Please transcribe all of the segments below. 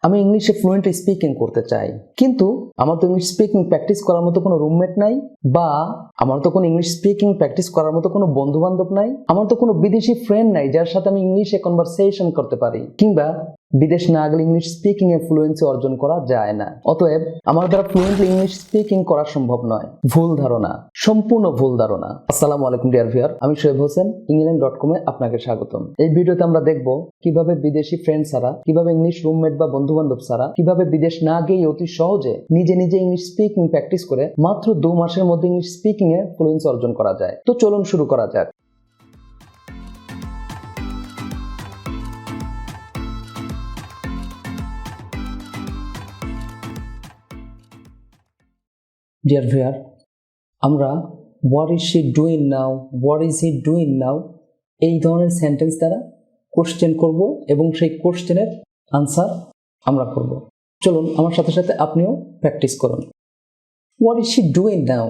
আমি ইংলিশে fluent speaking করতে চাই, কিন্তু আমার তো ইংলিশ স্পিকিং প্র্যাকটিস করার মতো কোনো রুমমেট নাই, বা আমার তো কোনো ইংলিশ স্পিকিং প্র্যাকটিস করার মতো কোনো বন্ধু বান্ধব নাই, আমার তো কোনো বিদেশি ফ্রেন্ড নাই যার সাথে আমি ইংলিশে কনভারসেশন করতে পারি, কিংবা বিদেশ না গেলে ইংলিশ স্পিকিং এ ফ্লুয়েন্সি অর্জন করা যায় না। অতএব আমার দ্বারা ফ্লুয়েন্টলি ইংলিশ স্পিকিং করা সম্ভব নয়। ভুল ধারণা, সম্পূর্ণ ভুল ধারণা। আসসালামু আলাইকুম ডিয়ার ভিউয়ার, আমি শোয়েব হোসেন, engln.com এ আপনাকে স্বাগতম। এই ভিডিওতে আমরা দেখব কিভাবে বিদেশি ফ্রেন্ড ছাড়া, কিভাবে ইংলিশ রুমমেট বা বন্ধু বান্ধব ছাড়া, কিভাবে বিদেশ না গিয়ে অতি সহজে নিজে নিজে ইংলিশ স্পিকিং প্র্যাকটিস করে মাত্র 2 মাসের মধ্যে ইংলিশ স্পিকিং এ ফ্লুয়েন্সি অর্জন করা যায়। তো চলুন শুরু করা যাক। ডিয়ার ভিউয়ার, আমরা what is she doing now, what is he doing নাও এই ধরনের সেন্টেন্স দ্বারা কোশ্চেন করব এবং সেই কোশ্চেনের আনসার আমরা করব। চলুন আমার সাথে সাথে আপনিও প্র্যাকটিস করুন। What is she doing now,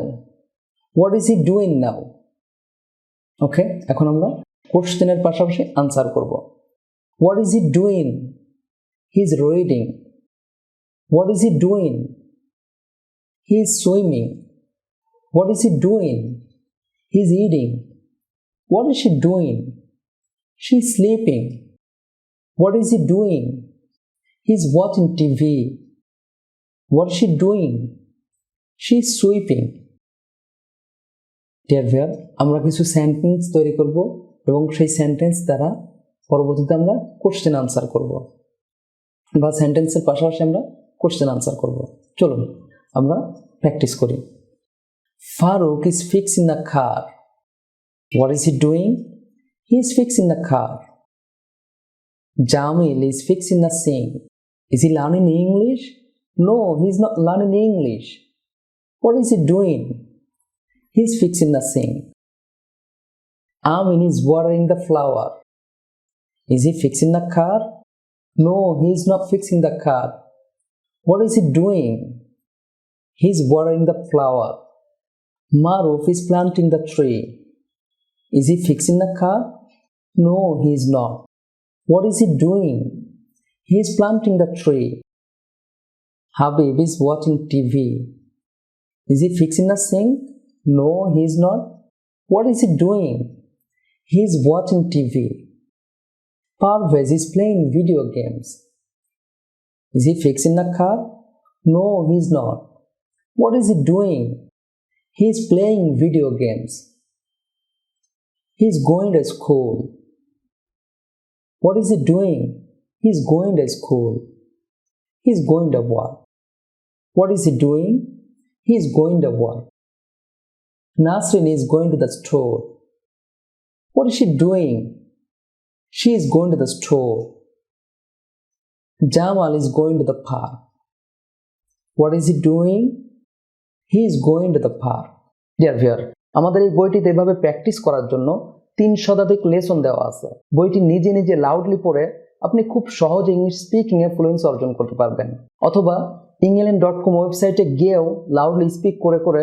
what is he doing now. Okay, এখন আমরা কোশ্চেনের পাশাপাশি আনসার করব। What is he doing, he is reading. What is he doing, he is swimming. What is he doing? He is eating. What is she doing? She is sleeping. What is he doing? He is watching TV. What is she doing? She is sweeping. Dear viewer, আমরা কিছু sentence তৈরি করব এবং সেই sentence দ্বারা পরবর্তীতে আমরা question answer করব, বা সেন্টেন্সের পাশাপাশি আমরা কোশ্চেন আনসার করব। চলুন আমরা প্র্যাকটিস করি। Farooq is fixing the car. What is he doing? He is fixing the car. Jamil is fixing the sink. Is he learning English? No, he is not learning English. What is he doing? He is fixing the sink. Amin is watering the flower. Is he fixing the car? No, he is not fixing the car. What is he doing? He is watering the flower. Maruf is planting the tree. Is he fixing the car? No, he is not. What is he doing? He is planting the tree. Habib is watching TV. Is he fixing the sink? No, he is not. What is he doing? He is watching TV. Parvez is playing video games. Is he fixing the car? No, he is not. What is he doing? He is playing video games. He is going to school. What is he doing? He is going to school. He is going to work. What is he doing? He is going to work. Nasrin is going to the store. What is she doing? She is going to the store. Jamal is going to the park. What is he doing? He is going to the park. Dear viewer, আমাদের এই বইটিতে এভাবে practice করার জন্য 3 শতাধিক lesson দেওয়া আছে। বইটি নিজে নিজে লাউডলি পড়ে আপনি খুব সহজে ইংলিশ স্পিকিং এ ফ্লুয়েন্সি অর্জন করতে পারবেন, অথবা engln.com ওয়েবসাইটে গিয়েও লাউডলি স্পিক করে করে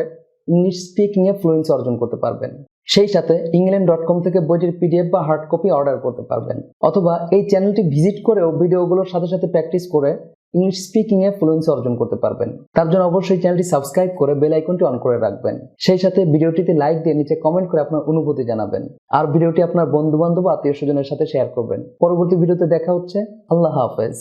ইংলিশ স্পিকিং এ ফ্লুয়েন্সি অর্জন করতে পারবেন। সেই সাথে engln.com থেকে বইটির পিডিএফ বা হার্ড কপি অর্ডার করতে পারবেন, অথবা এই চ্যানেলটি ভিজিট করেও ভিডিওগুলোর সাথে সাথে প্র্যাকটিস করে ইংলিশ স্পিকিং এ ফ্লুয়েন্সি অর্জন করতে পারবেন। তার জন্য অবশ্যই চ্যানেলটি সাবস্ক্রাইব করে বেল আইকনটি অন করে রাখবেন। সেই সাথে ভিডিওটিতে লাইক দিয়ে নিচে কমেন্ট করে আপনার অনুভূতি জানাবেন, আর ভিডিওটি আপনার বন্ধু বান্ধব আত্মীয় স্বজনের সাথে শেয়ার করবেন। পরবর্তী ভিডিওতে দেখা হচ্ছে। আল্লাহ হাফেজ।